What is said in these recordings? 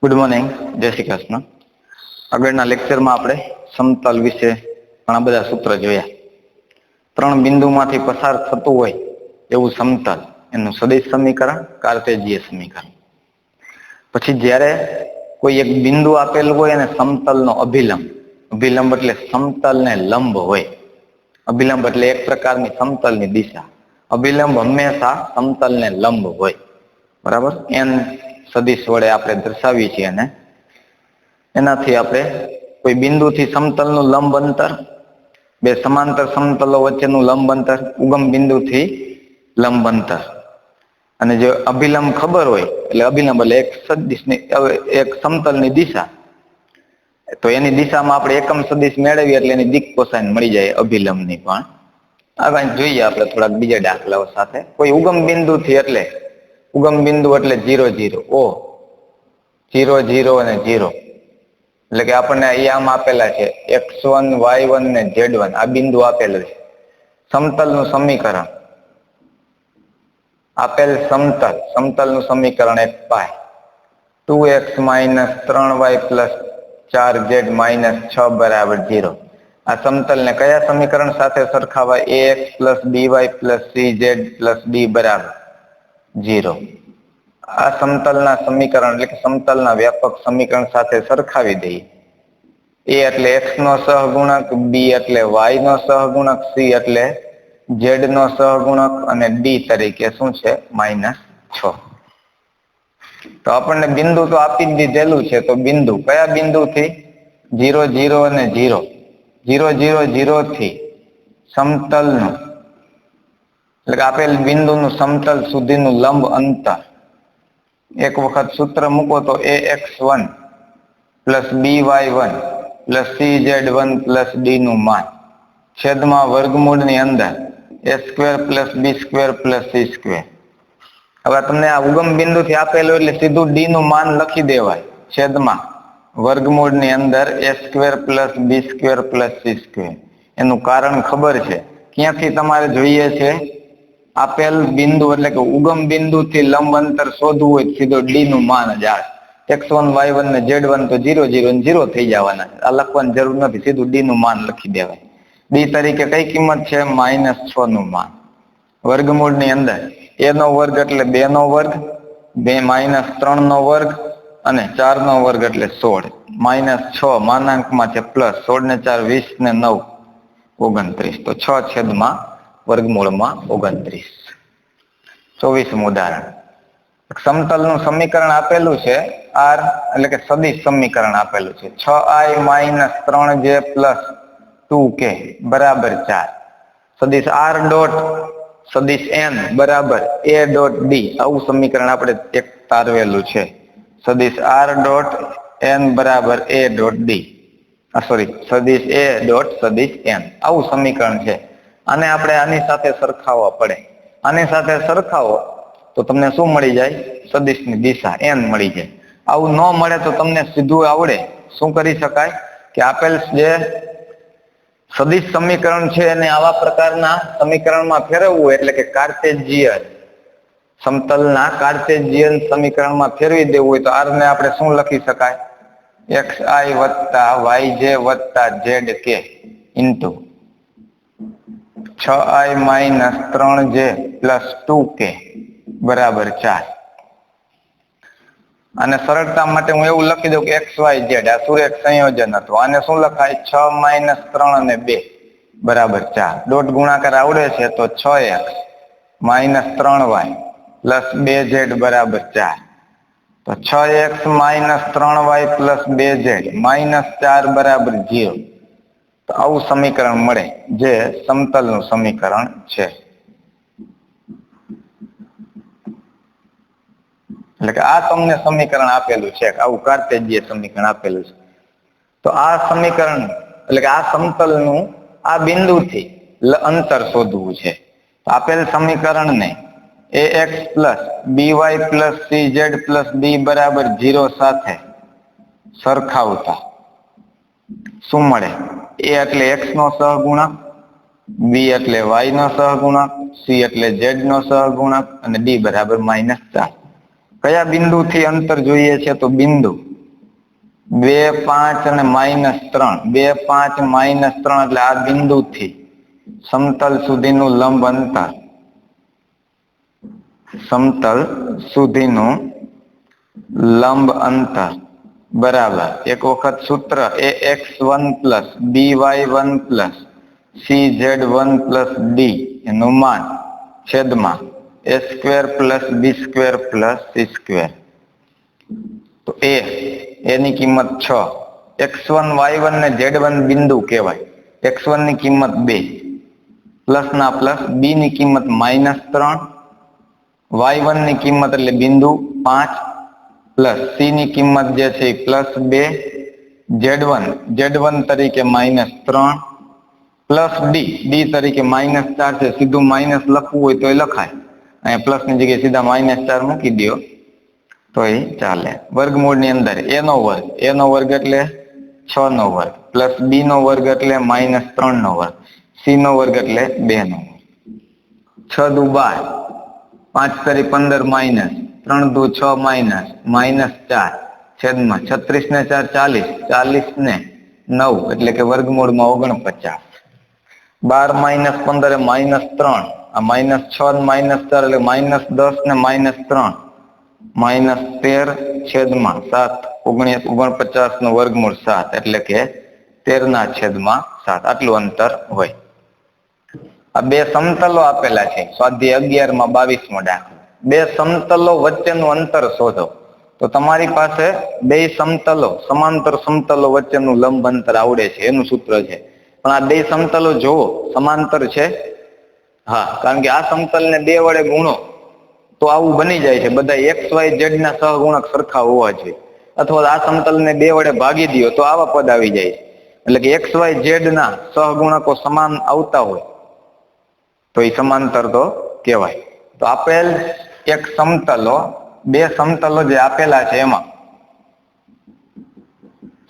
Good morning, જય શ્રી કૃષ્ણ. આગળના લેક્ચરમાં આપણે સમતલ વિશે ઘણા બધા સૂત્ર જોયા. ત્રણ બિંદુમાંથી પસાર થતું હોય એવું સમતલ, એનું સદિશ સમીકરણ, કાર્તેજીય સમીકરણ. પછી જ્યારે કોઈ એક બિંદુ આપેલું હોય અને સમતલનો અભિલંબ, અભિલંબ એટલે સમતલને લંબ હોય. અભિલંબ એટલે એક પ્રકારની સમતલની દિશા. અભિલંબ હંમેશા સમતલને લંબ હોય, બરાબર. એન સદિશ વડે આપણે દર્શાવીએ છીએ અને એનાથી આપણે કોઈ બિંદુથી સમતલનું લંબ અંતર, બે સમાંતર સમતલો વચ્ચેનું લંબ અંતર, ઉગમ બિંદુથી લંબ અંતર, અને જે અભિલંબ ખબર હોય એટલે અભિલંબ એટલે એક સદિશની, એક સમતલની દિશા, તો એની દિશામાં આપણે એકમ સદિશ મેળવીએ એટલે એની દિક કોસાઇન મળી જાય અભિલંબની. પણ આગળ જોઈએ આપણે થોડાક બીજા દાખલાઓ સાથે. કોઈ ઉગમ બિંદુથી, એટલે ઉગમ બિંદુ એટલે 0 0 ઓ 0 0 અને 0, એટલે કે આપણને અહીંયા આમ આપેલા છે x1 y1 ને z1, આ બિંદુ આપેલું છે. સમતલનું સમીકરણ, આપેલ સમતલનું સમીકરણ 1 2x - 3y + 4z - 6 = 0. આ સમતલને કયા સમીકરણ સાથે સરખાવાય? ax + by + cz + d = 0. આ સમતલના સમીકરણ એટલે કે સમતલના વ્યાપક સમીકરણ સાથે સરખાવી દઈએ. a એટલે x નો સહગુણક, b એટલે y નો સહગુણક, c એટલે z નો સહગુણક અને d તરીકે શું છે? -6. તો આપણને બિંદુ તો આપી જ દીધેલું છે. તો બિંદુ કયા બિંદુથી? 0 0 અને 0, 0 0 0 થી સમતલનું, એટલે કે આપેલ બિંદુનું સમતલ સુધીનું લંબ અંતર. એક વખત સૂત્ર મૂકો તો ax1 + by1 + cz1 + d નું માન છેદમાં વર્ગમૂળની અંદર a² + b² + c². હવે તમને આ ઉગમ બિંદુથી આપેલું એટલે સીધું d નું માન લખી દેવાય છેદમાં વર્ગમૂળની અંદર a² + b² + c². એનું કારણ ખબર છે. ક્યાંથી તમારે જોઈએ છે? આપેલ બિંદુ એટલે કે ઉગમ બિંદુથી લંબ અંતર શોધવું હોય સીધો d નું માન જ આવે. x1 y1 ને z1 તો 0 0 અને 0 થઈ જવાના. આ લખવાની જરૂર નથી, સીધું d નું માન લખી દેવાય. d તરીકે કઈ કિંમત છે? -6 નું માન. વર્ગમૂળની અંદર a નો વર્ગ એટલે 2 નો વર્ગ, 2 - 3 નો વર્ગ અને 4 નો વર્ગ એટલે 16. -6 માનાંકમાં છે પ્લસ, 16 ને 4 20 ને 9 29. તો 6 છેદમાં વર્ગમૂળમાં 29. 24મું ઉદાહરણ. સમતલનું સમીકરણ આપેલું છે r, એટલે કે સદિશ સમીકરણ આપેલું છે 6i - 3j + 2k = 4. સદિશ r ડોટ સદિશ n બરાબર a ડોટ d, આવું સમીકરણ આપણે એક તારવેલું છે. સદિશ r ડોટ n બરાબર a ડોટ d, સદિશ a ડોટ સદિશ n, આવું સમીકરણ છે. આને આપણે આની સાથે સરખાવવા પડે. આની સાથે સરખાવો તો તમને શું મળી જાય? સદિશની દિશા n મળી જાય. આવું ન મળે તો તમને સીધું આવડે. શું કરી શકાય? કે આપેલ જે સદિશ સમીકરણ છે એને આવા પ્રકારના સમીકરણમાં ફેરવવું, એટલે કે કાર્તેજીય સમતલના કાર્તેજીયન સમીકરણમાં ફેરવી દેવું હોય તો r ને આપણે શું લખી શકાય? xi + yj + zk into 6i - 3j + 2k = 4. અને સરળતા માટે હું એવું લખી દઉં કે x y z આ સુરેખ સંયોજન હતું. આને શું લખાય? 6 - 3 અને 2 = 4. ડોટ ગુણાકાર આવડે છે તો 6x - 3y + 2z = 4. તો 6x - 3y + 2z - 4 = 0. તો આવું સમીકરણ મળે, જે સમતલનું સમીકરણ છે. એટલે કે આ તમને સમીકરણ આપેલું છે, આવું કાર્તેજીય સમીકરણ આપેલું છે. તો આ સમીકરણ એટલે કે આ સમતલનું આ બિંદુથી અંતર શોધવું છે. આપેલ સમીકરણને ax + by + cz + d = 0 સાથે સરખાવતા શું મળે? a એટલે x નો સહગુણક, b એટલે y નો સહગુણક, c એટલે z નો સહગુણક અને d = -4. કયા બિંદુથી અંતર જોઈએ છે? તો બિંદુ 2 5 અને -3 2 5 -3 એટલે આ બિંદુથી સમતલ સુધીનું લંબ અંતર સમતલ સુધીનું લંબ અંતર બરાબર એક વખત સૂત્ર ax1 + by1 + cz1 + d એનું માન છેદમાં a² + b² + c². તો એની કિંમત 6, x1 y1 ને z1 બિંદુ કહેવાય. x1 ની કિંમત 2 પ્લસ ના પ્લસ, b ની કિંમત -3, y1 ની કિંમત એટલે બિંદુ 5 પ્લસ c ની કિંમત જે છે +2, z1 તરીકે -3 પ્લસ d તરીકે -4 છે. સીધું માઇનસ લખવું હોય તો એ લખાય, અહીંયા પ્લસ ની જગ્યાએ સીધા -4 મૂકી દો તો એ ચાલે. વર્ગમૂળ ની અંદર a નો વર્ગ એટલે 6 નો વર્ગ પ્લસ b નો વર્ગ એટલે -3 નો વર્ગ, c નો વર્ગ એટલે 2 નો વર્ગ. 6 દુ 12, 5 તરી 15 માઇનસ, 3 દુ 6 માઇનસ, -4 છેદમાં 36 ને 4 40, 40 ને 9 એટલે કે વર્ગમૂળમાં 49. 12 - 15 -3, આ -6 ને -4 એટલે -10 ને -3 -13 છેદમાં 7, 49 નું વર્ગમૂળ 7 એટલે કે 13/7. આટલું અંતર હોય. આ બે સમતલો આપેલા છે. સ્વાધ્યાય 11 માં 22મો દાખલો. બે સમતલો વચ્ચેનું અંતર શોધો. તો તમારી પાસે બે સમતલો સમાંતર સમતલો વચ્ચેનું લંબ અંતર આવડે છે એનું સૂત્ર છે. પણ આ બે સમતલો જોવો સમાંતર છે? હા, કારણ કે આ સમતલને 2 વડે ગુણો તો આવું બની જાય છે. બધા XYZ ના સહગુણક સરખા હોવા જોઈએ. અથવા આ સમતલને 2 વડે ભાગી દો તો આવા પદ આવી જાય છે. એટલે કે XYZ ના સહગુણકો સમાન આવતા હોય તો એ સમાંતર તો કહેવાય. તો આપેલ એક સમતલો, બે સમતલો જે આપેલા છે એમાં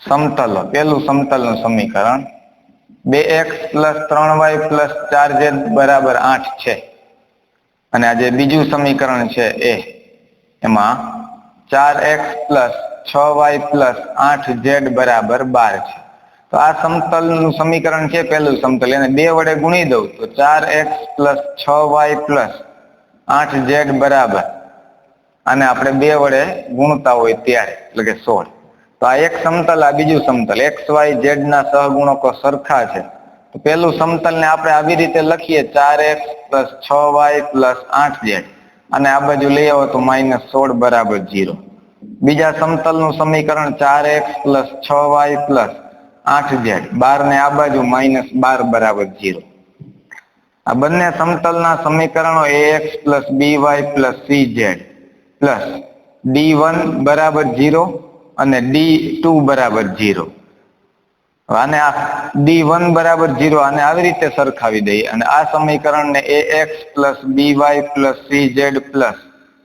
સમતલો, પેલું સમતલનું સમીકરણ 2x + 3y + 4z = 8 છે. અને આ જે બીજું સમીકરણ છે એમાં 4x + 6y + 8z = 12 છે. તો આ સમતલનું સમીકરણ છે પેલું સમતલ, એને 2 વડે ગુણી દઉં તો 4x + 6y + 8z બરાબર, અને આપણે 2 વડે ગુણતા હોય ત્યારે એટલે કે 16. તો આ એક સમતલ, આ બીજું સમતલ, XYZ ના સહગુણકો સરખા છે. તો પેલું સમતલ ને આપણે આવી રીતે લખીએ 4x + 6y + 8z, અને આ બાજુ લઈ આવો તો -16 = 0. બીજા સમતલનું સમીકરણ 4x + 6y + 8z, 12 ને આ બાજુ -12 = 0. આ બંને સમતલના સમીકરણો ax + by + cz d1 = 0 અને d2 = 0. અને આ d1 = 0 અને આવી રીતે સરખાવી દઈએ અને આ સમીકરણને ax + by + cz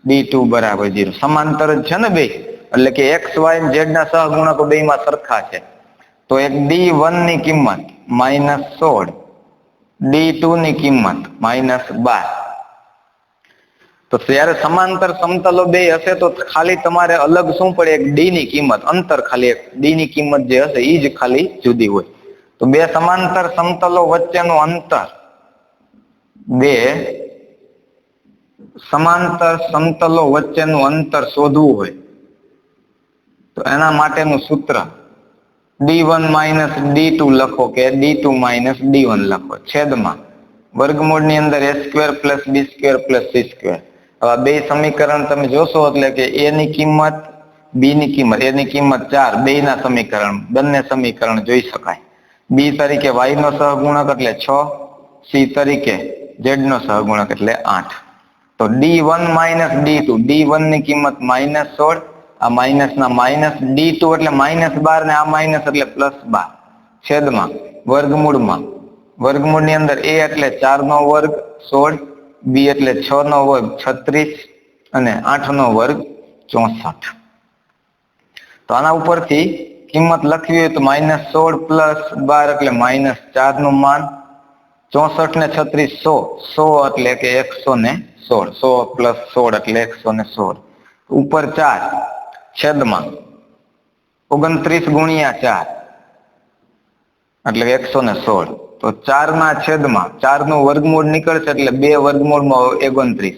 d2 = 0 સમાંતર જ છે ને બે, એટલે કે x y અને z ના સહગુણકો બેમાં સરખા છે. તો એક d1 ની કિંમત -16, d2 ની કિંમત -12. તો ત્યારે સમાંતર સમતલો બે હશે તો ખાલી તમારે અલગ શું પડે, એક d ની કિંમત, અંતર ખાલી એક d ની કિંમત જે હશે એ જ ખાલી જુદી હોય. તો બે સમાંતર સમતલો વચ્ચેનું અંતર, બે સમાંતર સમતલો વચ્ચેનું અંતર શોધવું હોય તો એના માટેનું સૂત્ર d1 - d2 લખો કે d2 - d1 લખો છેદમાં વર્ગમૂળની અંદર a² + b² + c². હવે બે સમીકરણ તમે જોશો એટલે કે a ની કિંમત, b ની કિંમત, a ની કિંમત 4, બે ના સમીકરણ, બંને સમીકરણ જોઈ શકાય. b તરીકે y નો સહગુણક એટલે 6, c તરીકે z નો સહગુણક એટલે 8. તો d1 - d2, d1 ની કિંમત -16, આ માઇનસ ના માઇનસ, d2 એટલે -12 ને આ માઇનસ એટલે +12 છેદમાં વર્ગમૂળની અંદર a એટલે 4 નો વર્ગ 16, b એટલે 6 નો વર્ગ 36 અને 8 નો વર્ગ 64. તો આના ઉપરથી કિંમત લખવી હોય તો -16 + 12 એટલે -4 નું માન, 64 ને 36 100 એટલે કે 116, 100 + 16 એટલે 116 ઉપર 4 છેદમાં 29 ગુણ્યા 4 એટલે 116. તો 4 ના છેદમાં 4 નું વર્ગમૂળ નીકળશે એટલે 2 વર્ગમૂળમાં 29,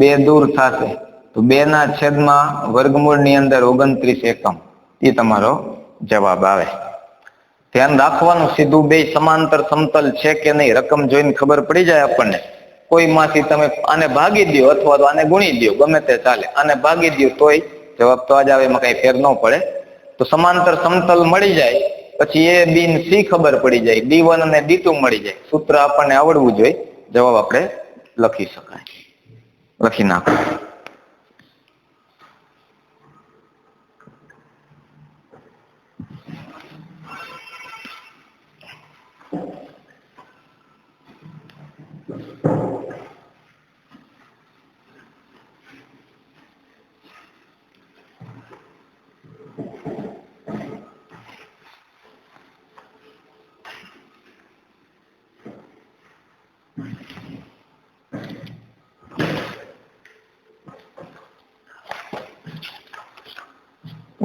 2 દૂર થશે તો 2 ના છેદમાં વર્ગમૂળ ની અંદર 29 એકમ. એ તમારો જવાબ આવે. ધ્યાન રાખવાનું, સીધું બે સમાંતર સમતલ છે કે નહીં રકમ જોઈને ખબર પડી જાય આપણને. કોઈમાંથી તમે આને ભાગી દો અથવા તો આને ગુણી દો, ગમે તે ચાલે. આને ભાગી દો તોય જવાબ તો આ જ આવે, એમાં કઈ ફેર ન પડે. તો સમાંતર સમતલ મળી જાય પછી એ બી ને સી ખબર પડી જાય, D1 અને D2 મળી જાય. સૂત્ર આપણને આવડવું જોઈએ, જવાબ આપણે લખી શકાય. લખી નાખો.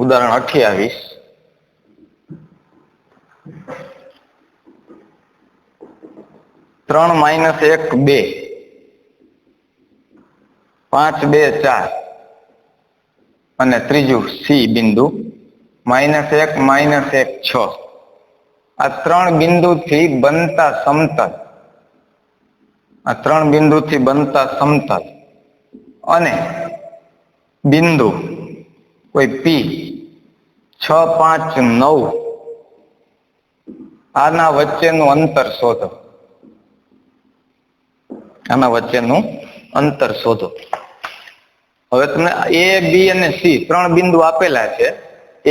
ઉદાહરણ 28. ત્રણ માઇનસ 1 2, 5 2 4 અને ત્રીજું સી બિંદુ -1 -1 6. આ ત્રણ બિંદુથી બનતા સમતલ, આ ત્રણ બિંદુથી બનતા સમતલ અને બિંદુ કોઈ પી 6 5 9 આના વચ્ચેનું અંતર શોધો. આના વચ્ચેનું અંતર શોધો. હવે તમને એ બી અને સી ત્રણ બિંદુ આપેલા છે.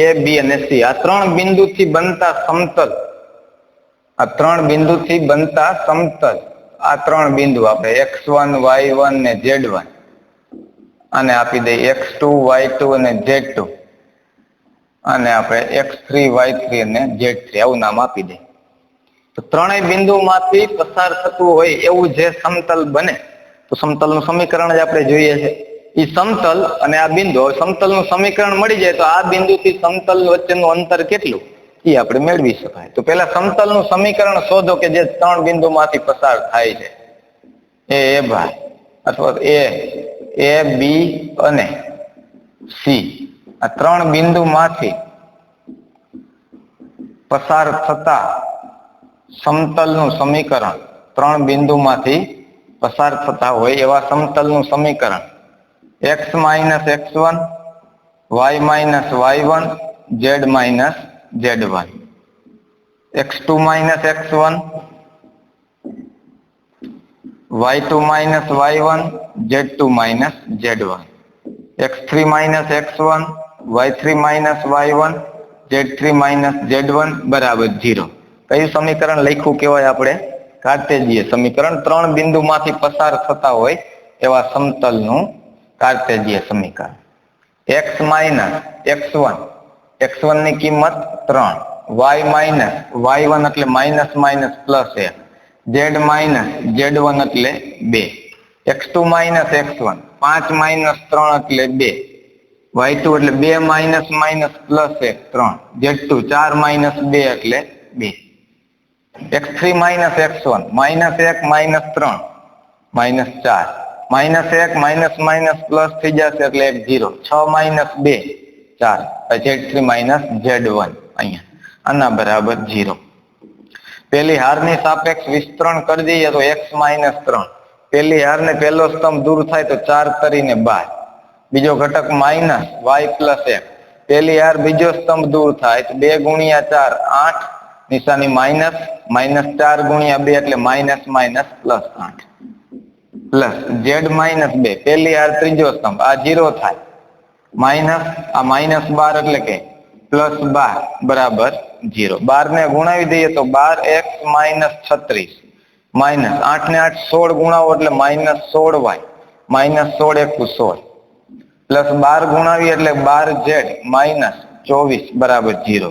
એ બી અને સી આ ત્રણ બિંદુથી બનતા સમતલ, આ ત્રણ બિંદુથી બનતા સમતલ, આ ત્રણ બિંદુ આપણે x1 y1 ને z1 અને આપી દઈએ x2 y2 અને z2 અને આપણે x3 y3 અને z3 આવું નામ આપી દઈએ. તો ત્રણેય બિંદુમાંથી પસાર થતું હોય એવું જે સમતલ બને તો સમતલનું સમીકરણ જ આપણે જોઈએ છે. એ સમતલ અને આ બિંદુ, સમતલનું સમીકરણ મળી જાય તો આ બિંદુથી સમતલ વચ્ચેનું અંતર કેટલું એ આપણે મેળવી શકાય. તો પેલા સમતલનું સમીકરણ શોધો કે જે ત્રણ બિંદુમાંથી પસાર થાય છે. એ ભાઈ અથવા એ બી અને સી આ ત્રણ બિંદુમાંથી પસાર થતા સમતલનું સમીકરણ, ત્રણ બિંદુમાંથી પસાર થતા હોય એવા સમતલનું સમીકરણ x - x1 y - y1 z - z1, x2 - x1 y2 - y1 z2 - z1, x3 - x1 y3 - y1 z3 - z1 બરાબર 0. કયું સમીકરણ લખ્યું કહેવાય આપણે? કાર્ટેજીય સમીકરણ. ત્રણ બિંદુમાંથી પસાર થતા હોય એવા સમતલનું કાર્ટેજીય સમીકરણ. x - x1, x1 ની કિંમત 3, y - y1 એટલે minus minus plus 1, z - z1 એટલે 2, x2 - x1 5 - 3 એટલે 2, y2 એટલે 2 માઇનસ માઇનસ પ્લસ 1 3, z2 4 - 2 એટલે 2, x3 - x1 -1 - 3 -4, -1 minus minus plus થઈ જશે એટલે 1 0, 6 - 2 4, z3 - z1 અહીંયા આના બરાબર 0. પેલી હારની સાપેક્ષ વિસ્તરણ કરી દઈએ તો x - 3, પેલી હાર ને પહેલો સ્તંભ દૂર થાય તો 4 તરીને 12, બીજો ઘટક માઇનસ y + 1, પેલી હાર બીજો સ્તંભ દૂર થાય તો 2 ગુણ્યા 4 8, નિશાની માઇનસ, -4 ગુણ્યા 2 એટલે minus minus plus 8 plus z - 2, પેલી હાર ત્રીજો સ્તંભ આ 0 થાય, માઇનસ આ -12 એટલે કે +12 બરાબર 0. 12 ને ગુણાવી દઈએ તો 12x - 36 માઇનસ 8 ને 8 16 ગુણાવો એટલે -16y, -16 * 16 પ્લસ 12 ગુણાવી એટલે 12z -24 બરાબર 0.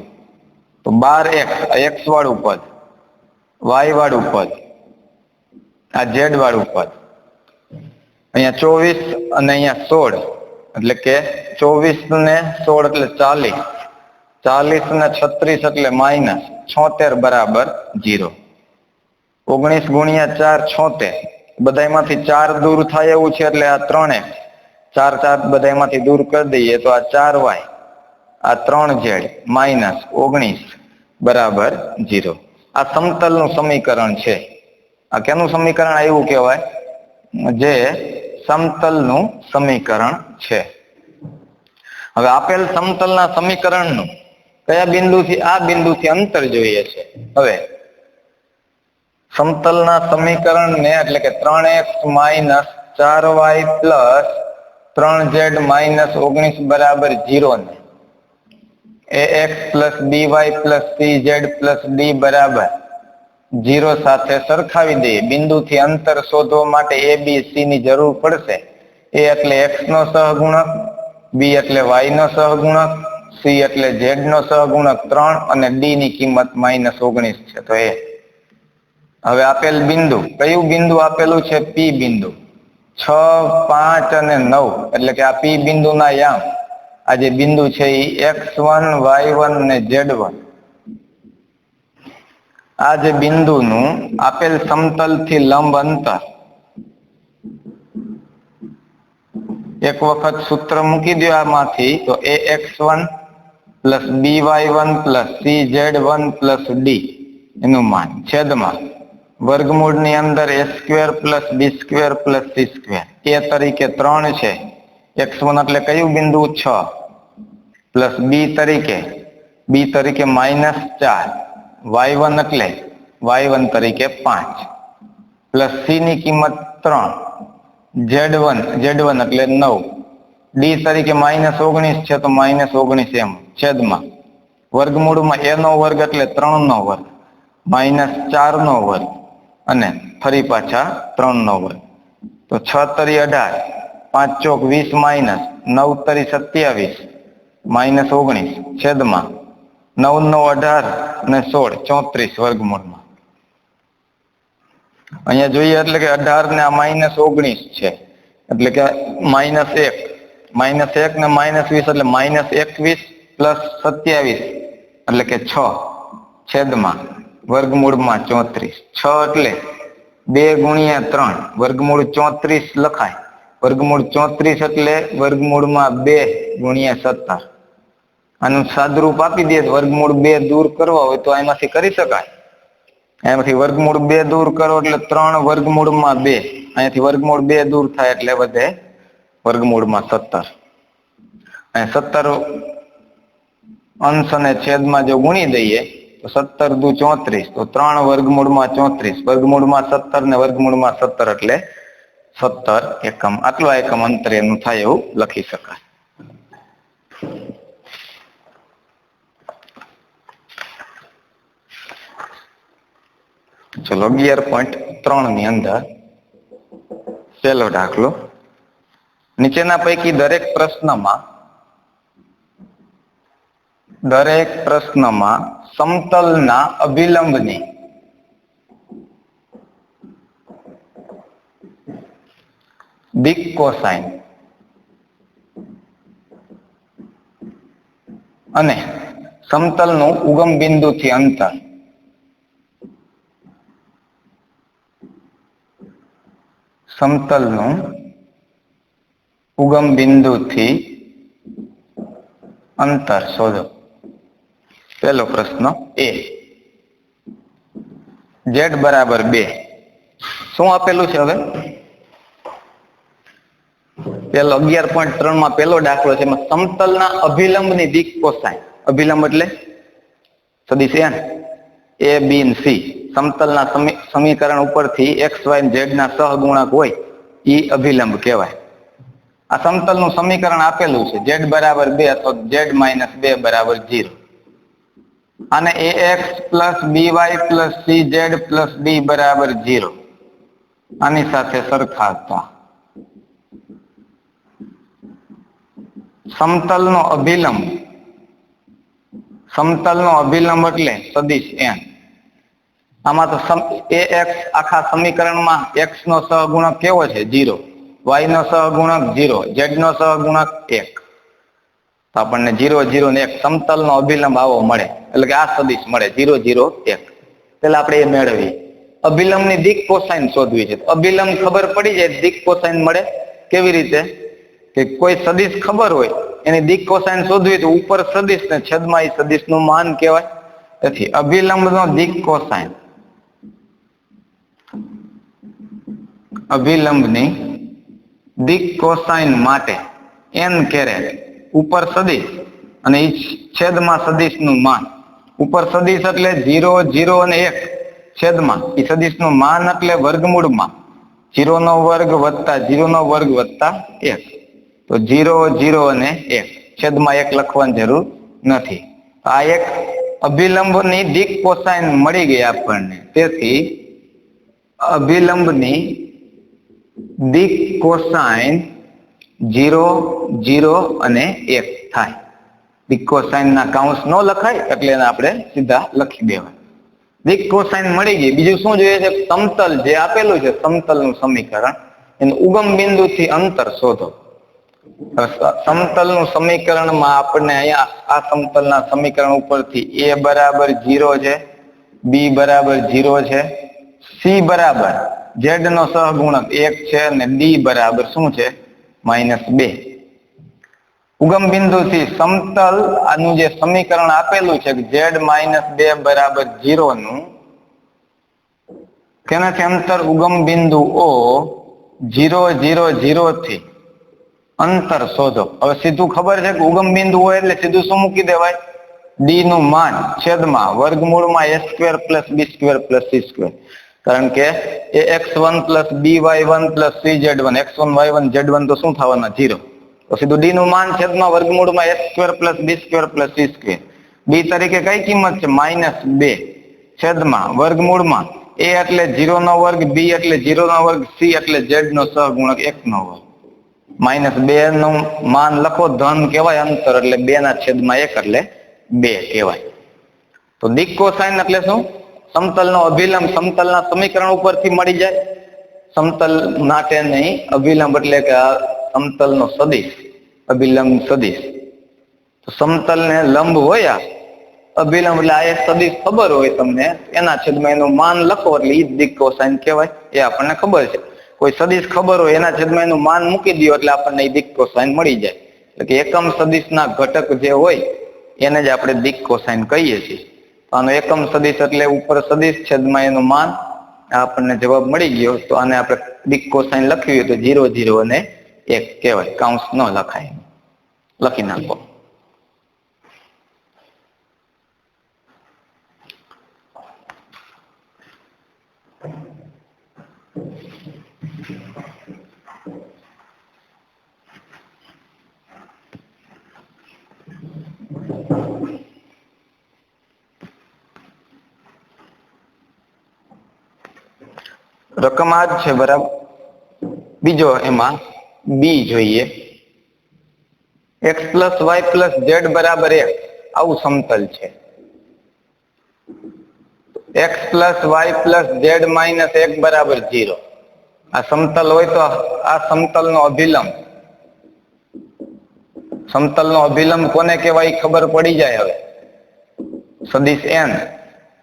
તો 12x x વાળું પદ, y વાળું પદ, આ z વાળું પદ, અહીંયા 24 અને અહીંયા 16 એટલે કે 24 ને 16 એટલે 40, 40 ને 36 એટલે -76 બરાબર 0. 19 ગુણ્યા 4 76. બધામાંથી 4 દૂર થાય એવું છે એટલે આ 3x 4 બધામાંથી દૂર કરી દઈએ તો આ 4y આ 3z -19 બરાબર 0. આ સમતલનું સમીકરણ છે. આ કેનું સમીકરણ આવ્યું કહેવાય? જે સમતલનું સમીકરણ છે. હવે આપેલ સમતલના સમીકરણનું કયા બિંદુથી આ બિંદુથી અંતર જોઈએ છે. હવે સમતલના સમીકરણને એટલે કે 3x - 4y + 3z - 19 બરાબર 0 ને ax + by + cz + d બરાબર 0 સાથે સરખાવી દઈએ. બિંદુથી અંતર શોધવા માટે a b c ની જરૂર પડશે. a એટલે x નો સહગુણક, b એટલે y નો સહગુણક, c એટલે z નો સહગુણક 3 અને d ની કિંમત -19 છે. તો એ હવે આપેલ બિંદુ કયું બિંદુ આપેલું છે? p બિંદુ. 6, 5 અને 9 એટલે કે આ p બિંદુના યામ આ જે બિંદુ છે એ x1 y1 અને z1 આ જે બિંદુનું આપેલ સમતલથી લંબ અંતર એક વખત સૂત્ર મૂકી દો આમાંથી તો ax1 + by1 + cz1 + d એનું માન છેદમાં વર્ગમૂળની અંદર a² + b² + c². a તરીકે 3 છે. x1 એટલે કયું બિંદુ? 6 પ્લસ b તરીકે -4, y1 એટલે y1 તરીકે 5 પ્લસ c ની કિંમત 3, z1 એટલે 9, d તરીકે -19 છે તો -19 એમ છેદમાં વર્ગમૂળમાં a નો વર્ગ એટલે 3 નો વર્ગ -4 નો વર્ગ અને ફરી પાછા 3 નો વર્ગ. તો 6 તરી 18, 5 ચોક 20 9 તરી 27 -19 છેદમાં 9 નો 18 અને 16 34 વર્ગમૂળમાં. અહીંયા જોઈએ એટલે કે 18 ને આ -19 છે એટલે કે -1 ને -20 એટલે -21 + 27 એટલે કે 6 છેદમાં વર્ગમૂળમાં 34. 6 એટલે 2 ગુણ્યા 3 વર્ગમૂળ 34 લખાય. વર્ગમૂળ 34 એટલે વર્ગમૂળમાં 2 ગુણ્યા 17. આનું સાદુરૂપ આપી દે વર્ગમૂળ 2 દૂર કરવા હોય તો એમાંથી કરી શકાય. એમાંથી વર્ગમૂળ 2 દૂર કરો એટલે 3 વર્ગમૂળમાં 2. અહીંયાથી વર્ગમૂળ 2 દૂર થાય એટલે વધે વર્ગમૂળમાં 17. અને 17 અંશ અને છેદમાં જો ગુણી દઈએ તો 17 દુ 34 તો 3 વર્ગમૂળમાં 34 વર્ગમૂળમાં 17 ને વર્ગમૂળમાં 17 એટલે 17 એકમ. આટલા એકમ અંતરે એનું થાય એવું લખી શકાય. ચલો 11.3 ની અંદર પહેલો દાખલો. નીચેના પૈકી દરેક પ્રશ્નમાં સમતલના અભિલંબની દિક કોસાઇન અને સમતલનું ઉગમ બિંદુથી અંતર સમતલનું ઉગમ બિંદુથી અંતર શોધો. પહેલો પ્રશ્ન એ. z બરાબર 2. શું આપેલું છે? હવે પેલો 11.3 માં પહેલો દાખલો છે. એમાં સમતલના અભિલંબની દિક કોસાઇન. અભિલંબ એટલે સદિશ n a b અને c. સમતલના સમીકરણ ઉપરથી x y અને z ના સહગુણક હોય એ અભિલંબ કહેવાય. આ સમતલનું સમીકરણ આપેલું છે z બરાબર 2 અથવા z - 2 બરાબર 0. અને ax + by + cz + d બરાબર 0 આની સાથે સરખાવતા સમતલનો અભિલંબ એટલે સદિશ n. આમાં તો ax આખા સમીકરણમાં x નો સહગુણક કેવો છે? 0, y નો સહગુણક 0, z નો સહગુણક 1. તો આપણને 0 0 ને 1 સમતલનો અભિલંબ આવો મળે, એટલે કે આ સદિશ મળે 0 0 1. પેલા આપણે એ મેળવીએ. અભિલંબની દિક કોસાઇન શોધવી છે. અભિલંબ ખબર પડી જાય દિક કોસાઇન મળે. કેવી રીતે? કે કોઈ સદિશ ખબર હોય એની દિક કોસાઇન શોધવી તો ઉપર સદિશ ને છેદમાં એ સદિશનું માન કહેવાય. તેથી અભિલંબનો દિક કોસાઇન, અભિલંબની દિક કોસાઇન માટે n કેરેટ ઉપર સદિશ અને ઈ છેદમાં સદિશનું માન. ઉપર સદિશ એટલે 0 0 અને 1 છેદમાં ઈ સદિશનું માન એટલે વર્ગમૂળમાં 0 નો વર્ગ વત્તા 0 નો વર્ગ વત્તા 1. તો 0 0 અને 1 છેદમાં 1 લખવાની જરૂર નથી. આ એક અભિલંબની દિક કોસાઇન મળી ગઈ આપણને. તેથી અભિલંબની દિક કોસાઇન 0 0 અને 1 થાય. દિક કોસાઇન ના કાઉન્સ ન લખાય એટલે એને આપણે સીધા લખી દેવાય. દિક કોસાઇન મળી ગઈ. બીજું શું જોઈએ છે? સમતલ જે આપેલું છે સમતલનું સમીકરણ, એનું ઉગમ બિંદુથી અંતર શોધો. સમતલનું સમીકરણમાં આપણને અહીંયા આ સમતલના સમીકરણ ઉપરથી a બરાબર 0 છે, b બરાબર 0 છે, c બરાબર z નો સહગુણક 1 છે અને d બરાબર શું છે? -2. ઉગમ બિંદુથી સમતલ આનું જે સમીકરણ આપેલું છે z -2 બરાબર 0 નું તેનાથી અંતર ઉગમ બિંદુ O 0 0 0 થી અંતર શોધો. હવે સીધું ખબર છે કે ઉગમ બિંદુ હોય એટલે સીધું શું મૂકી દેવાય? d નું માન છેદમાં વર્ગમૂળમાં a² + b² + c². કારણ કે ax1 + by1 + cz1, x1 y1 z1 તો શું થવાના? 0. તો સીધું d નું માન છેદમાં વર્ગમૂળમાં a² + b² + c². b તરીકે કઈ કિંમત છે? -2 છેદમાં વર્ગમૂળમાં a એટલે 0 નો વર્ગ, b એટલે 0 નો વર્ગ, c એટલે z નો સહગુણક 1 નો વર્ગ. -2 નું માન લખો, ધન કહેવાય અંતર, એટલે 2/1 એટલે 2 કહેવાય. તો દિક કોસાઇન એટલે શું? સમતલનો અભિલંબ સમતલના સમીકરણ ઉપરથી મળી જાય. સમતલ માટે નહીં, અભિલંબ એટલે કે આ સમતલનો સદિશ, અભિલંબ સદિશ. તો સમતલને લંબ હોય અભિલંબ એટલે આ એક સદિશ ખબર હોય તમને, એના છેદમાં એનું માન લખો એટલે ઈ દિક કોસાઇન કહેવાય. એ આપણને ખબર છે. કોઈ સદિશ ખબર હોય એના છેદમાં એનું માન મૂકી દો એટલે આપણને ઈ દિક કોસાઇન મળી જાય. એટલે કે એકમ સદિશના ઘટક જે હોય એને જ આપણે દિક કોસાઇન કહીએ છીએ. આનો એકમ સદિશ એટલે ઉપર સદિશ છેદમાં એનું માન. આપણને જવાબ મળી ગયો. તો આને આપણે દિક કોસાઇન લખવી હોય તો 0 0 અને 1 કહેવાય. કાઉન્સ ન લખાય. લખી નાખો. રકમ આ જ છે, બરાબર. બીજો એમાં બી જોઈએ. x + y + z બરાબર 1 આવું સમતલ છે. x + y + z - 1 બરાબર 0. આ સમતલ હોય તો આ સમતલનો અભિલંબ, સમતલનો અભિલંબ કોને કહેવાય ખબર પડી જાય. હવે સદિશ n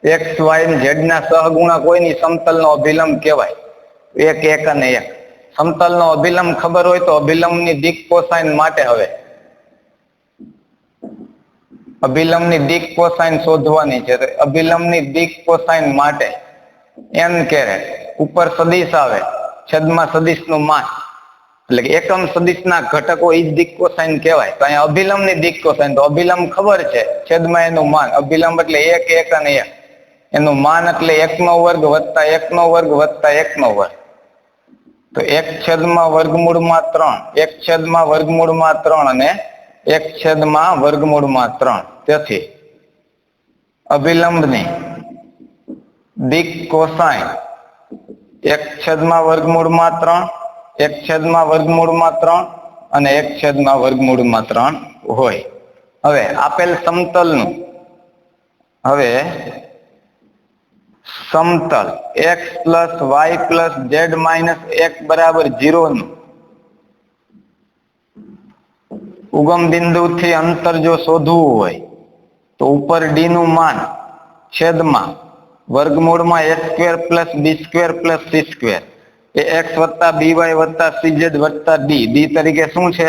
x y અને z ના સહગુણક હોય ની સમતલનો અભિલંબ કહેવાય. 1 1 અને 1. સમતલનો અભિલંબ ખબર હોય તો અભિલંબની દિક કોસાઇન માટે હવે અભિલંબની દિક કોસાઇન શોધવાની છે. અભિલંબની દિક કોસાઇન માટે n કેરેટ ઉપર સદિશ આવે છેદમાં સદિશનું માન, એટલે કે એકમ સદિશના ઘટકો ઈ જ દિક કોસાઇન કહેવાય. તો અહીંયા અભિલંબની દિક કોસાઇન, તો અભિલંબ ખબર છે છેદમાં એનું માન. અભિલંબ એટલે 1 1 અને 1. એનું માન એટલે 1 નો વર્ગ વત્તા 1 નો વર્ગ વત્તા 1 નો વર્ગ. તો 1/√3, 1/√3 અને 1/√3. તેથી અભિલંબની દિક કોસાઇન 1/√3, 1/√3 અને 1/√3 હોય. હવે આપેલ સમતલનું સમતલ x + y + z - 1 બરાબર 0 નું ઉગમ બિંદુથી અંતર જો શોધવું હોય તો ઉપર ડી નું માન છેદમાં વર્ગમૂળમાં a square plus B square plus C square એ એક્સ વત્તા બીવાય વત્તા સીઝેડ વત્તા ડી તરીકે શું છે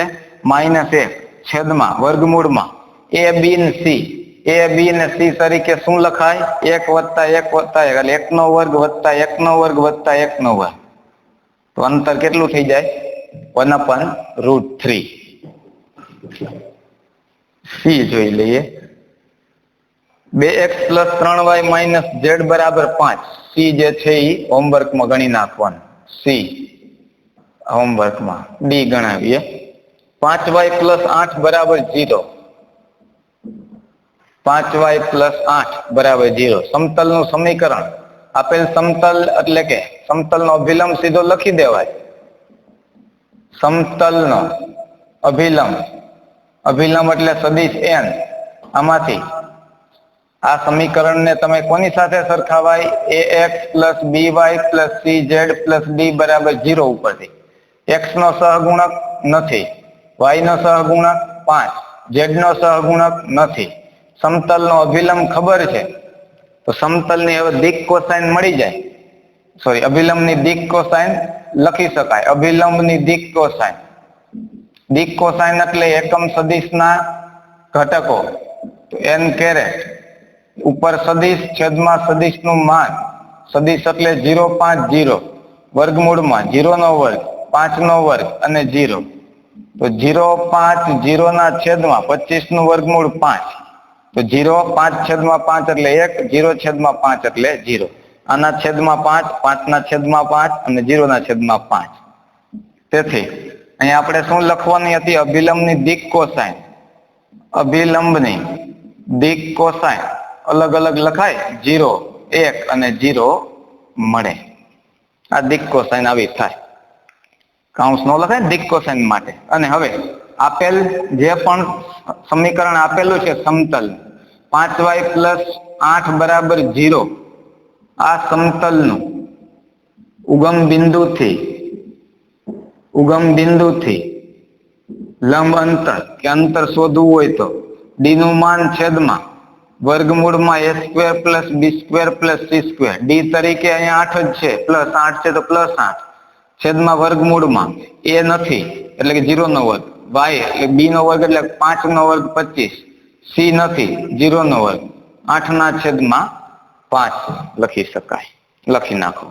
-1 છેદમાં વર્ગમૂળમાં એ બી ને સી તરીકે શું લખાય 1 વત્તા 1 વત્તા 1 એટલે 1 નો વર્ગ વત્તા 1 નો વર્ગ વત્તા 1 નો વર્ગ. તો અંતર કેટલું થઈ જાય 1/√3. સી જોઈ લઈએ 2x + 3y - z = 5. સી જે છે એ હોમવર્કમાં ગણી નાખવાનું. સી હોમવર્કમાં. D ગણાવીએ 5y + 8 = 0. 5y + 8 = 0. સમતલનું સમીકરણ આપેલ સમતલ એટલે કે સમતલનો અભિલંબ સીધો લખી દેવાય. સમતલનો અભિલંબ એટલે સદિશ n. આમાંથી આ સમીકરણને તમે કોની સાથે સરખાવાય ax + by + cz + d = 0 ઉપરથી. x નો સહગુણક નથી, y નો સહગુણક 5, z નો સહગુણક નથી. સમતલનો અભિલંબ ખબર છે તો સમતલની હવે દિક કોસાઇન મળી જાય. સોરી, અભિલંબની દિક કોસાઇન લખી શકાય. અભિલંબની દિક કોસાઇન. દિક કોસાઇન એટલે એકમ સદિશના ઘટકો. તો n કેરેટ ઉપર સદિશ છેદમાં સદિશનું માન. સદિશ એટલે 0, 5, 0 વર્ગમૂળમાં 0 નો વર્ગ 5 નો વર્ગ અને 0. તો 0, 5, 0 ના છેદમાં 25 નું વર્ગમૂળ 5. તો 0, 5 છેદમાં 5 એટલે 1, 0 છેદમાં 5 એટલે 0. આના છેદમાં 5, 5 ના છેદમાં 5 અને 0 ના છેદમાં 5. તેથી અહીંયા આપણે શું લખવાની હતી? અભિલંબની દિક કોસાઇન. અભિલંબની દિક કોસાઇન અલગ અલગ લખાય. 0, 1 અને 0 મળે. આ દિક કોસાઇન આવી થાય. કાઉન્સ નો લખાય દિક કોસાઇન માટે. અને હવે આપેલ જે પણ સમીકરણ આપેલું છે સમતલ 5y + 8 = 0. આ સમતલનું ઉગમ બિંદુથી લંબ અંતર કે અંતર શોધવું હોય તો ડી નું માન છેદમાં વર્ગમૂળમાં a² + b² + c². ડી તરીકે અહીંયા 8 જ છે, +8 છે તો +8 છેદમાં વર્ગમૂળમાં એ નથી એટલે કે 0 નો વર્ગ, y એટલે b નો વર્ગ એટલે 5 નો વર્ગ 25, સી નથી 0 નો વર્ગ 8 ના છેદમાં 5 લખી શકાય. લખી નાખો.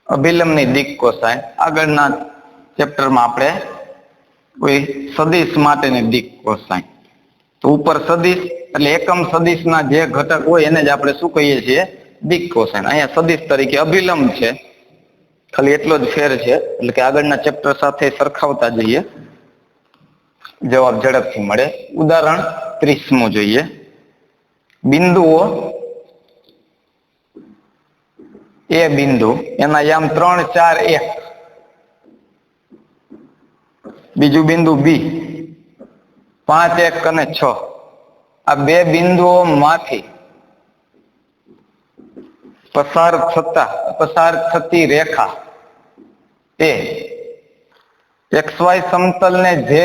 અભિલંબની દિક કોસાઇન આગળના ચેપ્ટરમાં આપણે કોઈ સદિશ માટેની દિક કોસાઇન. તો ઉપર સદિશ એટલે એકમ સદિશના જે ઘટક હોય એને જ આપણે શું કહીએ છીએ? દિક કોસાઇન. અહીંયા સદિશ તરીકે અભિલંબ છે, ખાલી એટલો જ ફેર છે. એટલે કે આગળના ચેપ્ટર સાથે સરખાવતા જઈએ, જવાબ ઝડપથી મળે. ઉદાહરણ 30મું જોઈએ. બિંદુઓ એ બિંદુ, એના યામ 3, 4, 1. બીજું બિંદુ બી 5, 1 અને 6. આ બે બિંદુઓ માંથી પસાર થતી રેખા એ XY સમતલને જે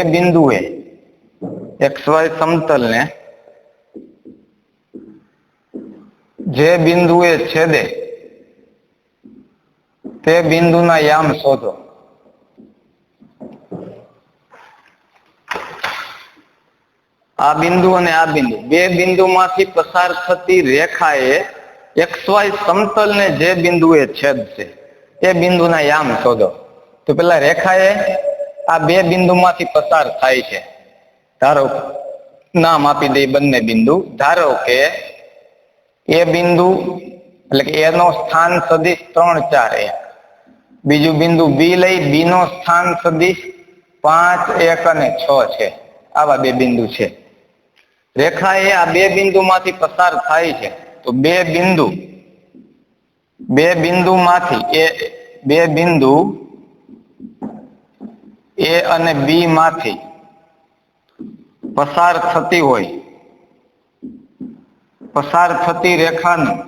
બિંદુએ છેદે તે બિંદુના યામ શોધો. આ બિંદુ અને આ બિંદુ, બે બિંદુમાંથી પસાર થતી રેખાએ XY સમતલને જે બિંદુએ છેદશે તે બિંદુના યામ શોધો. તો પેલા રેખાએ આ બે બિંદુમાંથી પસાર થાય છે. ધારો નામ આપી દે બંને બિંદુ. ધારો કે એ બિંદુ એટલે કે એ નો સ્થાન સદિશ 3, 4, 1. બીજું બિંદુ બી લઈ, બી નો સ્થાન સદિશ 5, 1 અને 6 છે. આવા બે બિંદુ છે. રેખા એ આ બે બિંદુમાંથી પસાર થાય છે. તો બે બિંદુ બે બિંદુમાંથી બે બિંદુ એ અને બી માંથી પસાર થતી રેખાનું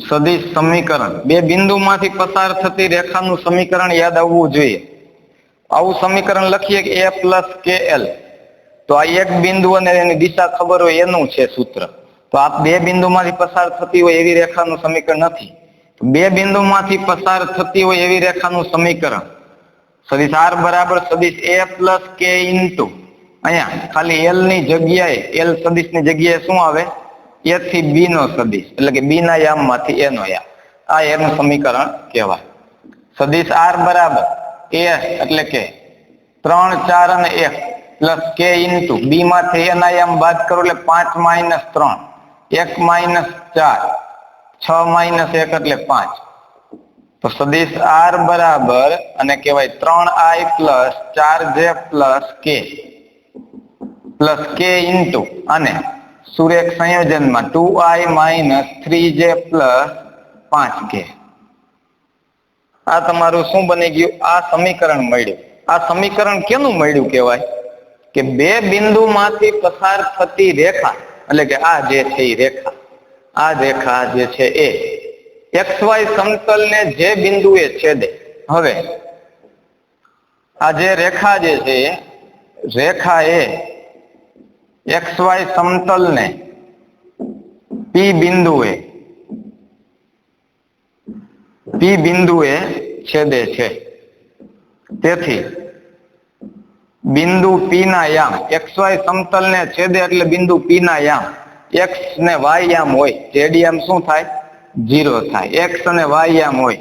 સદિશ સમીકરણ, બે બિંદુમાંથી પસાર થતી રેખાનું સમીકરણ યાદ આવવું જોઈએ. આવું સમીકરણ લખીએ કે a પ્લસ કે એલ, તો આ એક બિંદુ અને એની દિશા ખબર હોય એનું છે સૂત્ર. તો આ બે બિંદુમાંથી પસાર થતી હોય એવી રેખાનું સમીકરણ નથી. બે બિંદુમાંથી પસાર થતી હોય એવી રેખાનું સમીકરણ સદિશ r બરાબર સદિશ a પ્લસ કે ઇન્ટુ અહીંયા ખાલી એલ ની જગ્યાએ, એલ સદિશની જગ્યાએ શું આવે? a થી b નો સદિશ, એટલે કે b ના યામમાંથી a નો યામ. આ એનું સમીકરણ કહેવાય. સદિશ r બરાબર a એટલે કે 3, 4 અને 1 પ્લસ કે ઇન્ટુ b માંથી a ના યામ બાદ કરો એટલે 5 માઇનસ 3, 1 માઇનસ 4, 6 માઇનસ 1 એટલે 5. તો સદિશ r બરાબર અને કહેવાય 3i plus 4j plus k into અને સુરેખ સંયોજનમાં 2i minus 3j plus 5k. આ તમારું શું બની ગયું? આ સમીકરણ મળ્યું. આ સમીકરણ કેનું મળ્યું કહેવાય? કે બે બિંદુમાંથી પસાર થતી રેખા, એટલે કે આ જે છે એ રેખા, આ રેખા જે છે એ XY સમતલને જે બિંદુએ છેદે. હવે આ જે રેખા જે છે રેખા એ XY સમતલને P બિંદુએ છેદે છે. તેથી બિંદુ P ના યામ XY સમતલને છેદે એટલે બિંદુ P ના યામ X ને Y યામ હોય, Z યામ શું થાય? 0 થાય. X અને Y યામ હોય,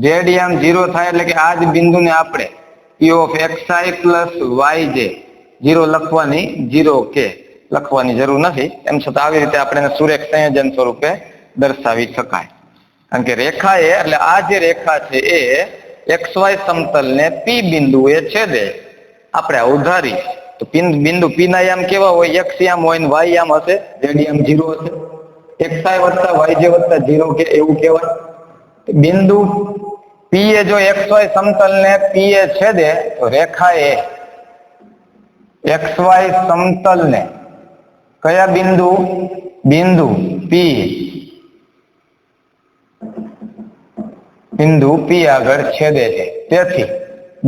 Z યામ 0 થાય. એટલે કે આ જ બિંદુને આપણે P of XI plus YJ 0 લખવાની, 0K લખવાની જરૂર નથી. એમ છતાં આવી રીતે આપણે સુરેખ સંયોજન સ્વરૂપે દર્શાવી શકાય. કારણ કે રેખા એ એટલે આ જે રેખા છે એ XY સમતલને P બિંદુએ છેદે. આપણે આવું ધારી તો બિંદુ P ના યામ કેવા હોય? X યામ હોય ને Y યામ હશે, Z યામ 0 હશે. XI વત્તા YJ વત્તા 0 કે એવું કહેવાય. બિંદુ P એ જો XY સમતલને P એ છેદે તો રેખા એ XY સમતલને કયા બિંદુ P આગળ છેદે છે. તેથી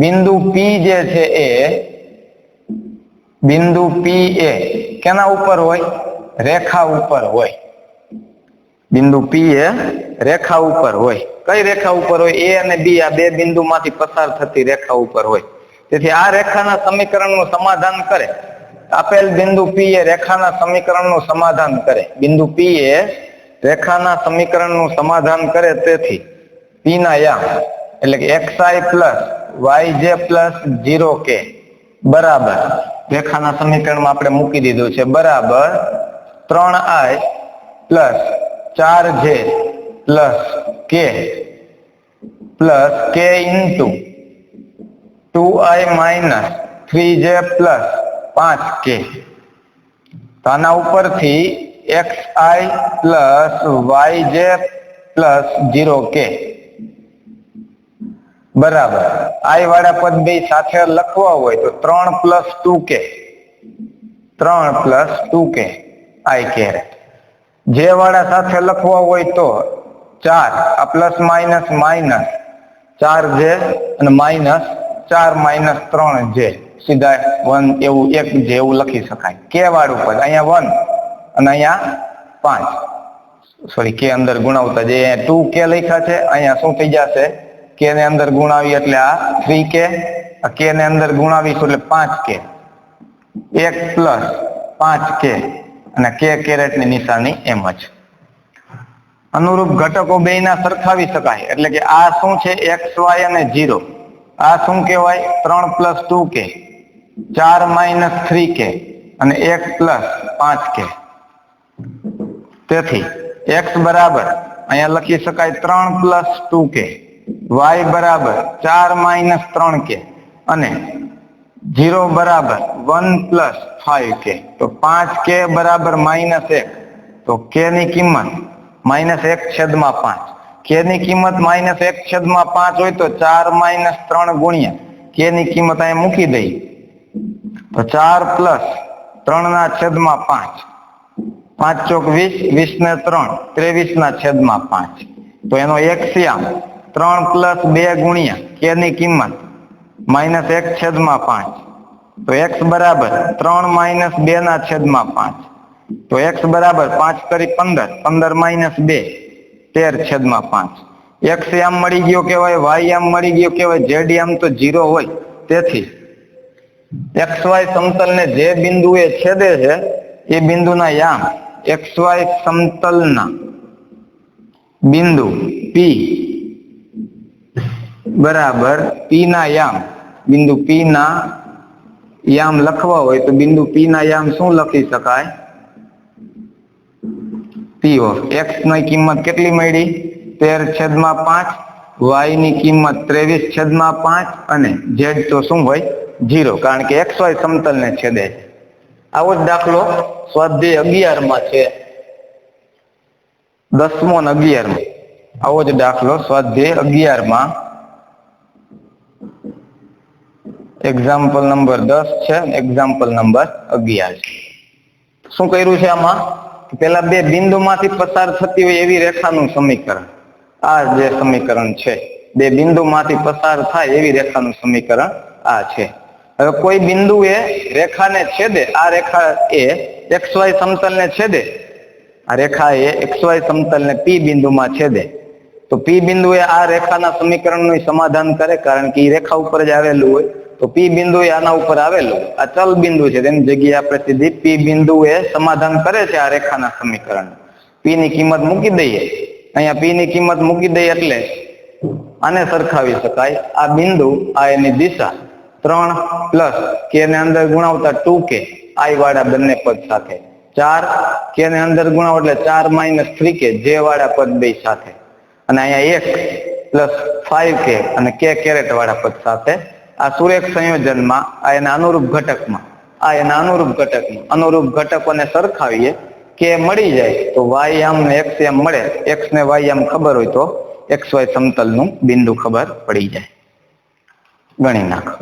બિંદુ P જે છે એ બિંદુ P એ કેના ઉપર હોય? રેખા ઉપર હોય. બિંદુ P એ રેખા ઉપર હોય. કઈ રેખા ઉપર હોય? A અને B આ બે બિંદુમાંથી પસાર થતી રેખા ઉપર હોય. તેથી આ રેખાના સમીકરણનું સમાધાન કરે. આપેલ બિંદુ P એ રેખાના સમીકરણનું સમાધાન કરે. બિંદુ P એ રેખાના સમીકરણનું સમાધાન કરે. તેથી P ના યામ એટલે કે XI plus YJ plus 0K બરાબર રેખાના સમીકરણમાં આપણે મૂકી દીધું છે બરાબર 3i plus 4j plus k into 2i minus 3j plus 5k. તો આના ઉપરથી XI plus YJ plus 0K બરાબર I વાળા પદ બે સાથે લખવા હોય તો 3 plus 2k I કેરેટ. જે વાળા સાથે લખવા હોય તો 4 આ પ્લસ માઇનસ 4j અને માઇનસ 4 માઇનસ 3j સીધા 1 એવું 1 જેવું લખી શકાય. કે વાળું પદ અહીંયા 1 અને અહીંયા 5 સોરી કે અંદર ગુણાવતા જે 2k લખ્યા છે અહીંયા શું થઈ જશે? કે ને અંદર ગુણાવી એટલે આ 3k, આ કે ને અંદર ગુણાવીશું એટલે 5k, 1 પ્લસ 5k અને k કેરેટ ની નિશાની એમ જ. અનુરૂપ ઘટકો બેયના સરખાવી શકાય. એટલે કે આ શું છે? XY અને 0. આ શું કહેવાય? 3 plus 2k, 4 minus 3k અને 1 plus 5k. તેથી x બરાબર અહીંયા લખી શકાય 3 plus 2k, y બરાબર 4 minus 3k અને 0 બરાબર 1 plus 5k. તો 5k બરાબર -1. તો k ની કિંમત -1/5. કે ની કિંમત -1/5 હોય તો 4 - 3 ગુણ્યા કે ની કિંમત અહીંયા મૂકી દઈ તો 4 + 3/5 5 ચોક 20 20 ને 3 23/5 તો એનો એક્સિયામ 3 + 2 ગુણ્યા કે ની કિંમત -1/5 તો x બરાબર 3 - 2/5 તો x બરાબર 5 * 15 15 - 2 13/5 x આમ મળી ગયો કેવાય, y આમ મળી ગયો કેવાય, z આમ તો 0 હોય, તેથી xy સમતલને જે બિંદુએ છેદે છે એ બિંદુના યામ xy સમતલના બિંદુ P બરાબર P ના યામ, બિંદુ P ના યામ લખવા હોય તો બિંદુ P ના યામ શું લખી શકાય? P of x ની કિંમત કેટલી મળી? 13/5, y ની કિંમત 23/5 અને z તો શું હોય? 0, કારણ કે xy સમતલને છેદે છે. આવો જ દાખલો સ્વાધ્યાય 11 માં છે. 10મો અને 11મો આવો જ દાખલો સ્વાધ્યાય 11 માં એક્ઝામ્પલ નંબર 10 છે, એક્ઝામ્પલ નંબર 11 છે. શું કર્યું છે આમાં? પેલા બે બિંદુમાંથી પસાર થતી હોય એવી રેખાનું સમીકરણ, આ જે સમીકરણ છે, બે બિંદુમાંથી પસાર થાય એવી રેખાનું સમીકરણ આ છે. હવે કોઈ બિંદુએ રેખાને છેદે, આ રેખા એ XY સમતલને છેદે, આ રેખા એ XY સમતલને P બિંદુમાં છેદે તો P બિંદુએ આ રેખાના સમીકરણનું સમાધાન કરે, કારણ કે એ રેખા ઉપર જ આવેલું હોય. તો P બિંદુ એ આના ઉપર આવેલું, આ ચલ બિંદુ છે, તેની જગ્યાએ આપણે સીધી P બિંદુ એ સમાધાન કરે છે આ રેખાના સમીકરણ. P ની કિંમત મૂકી દઈએ, અહીંયા P ની કિંમત મૂકી દઈએ એટલે આને સરખાવી શકાય. આ બિંદુ, આ એની દિશા 3 + k ને અંદર ગુણાવતા 2k i વાળા બંને પદ સાથે, 4 k ને અંદર ગુણાવો એટલે 4 - 3k j વાળા પદ બે સાથે, અને અહીંયા 1 + 5k અને k કેરેટ વાળા પદ સાથે. આ સુરેખ સંયોજનમાં આ એના અનુરૂપ ઘટકમાં, આ એના અનુરૂપ ઘટકોને સરખાવીએ, કે મળી જાય તો y આમ ને x આમ મળે, x ને y આમ ખબર હોય તો XY સમતલનું બિંદુ ખબર પડી જાય. ગણી નાખો.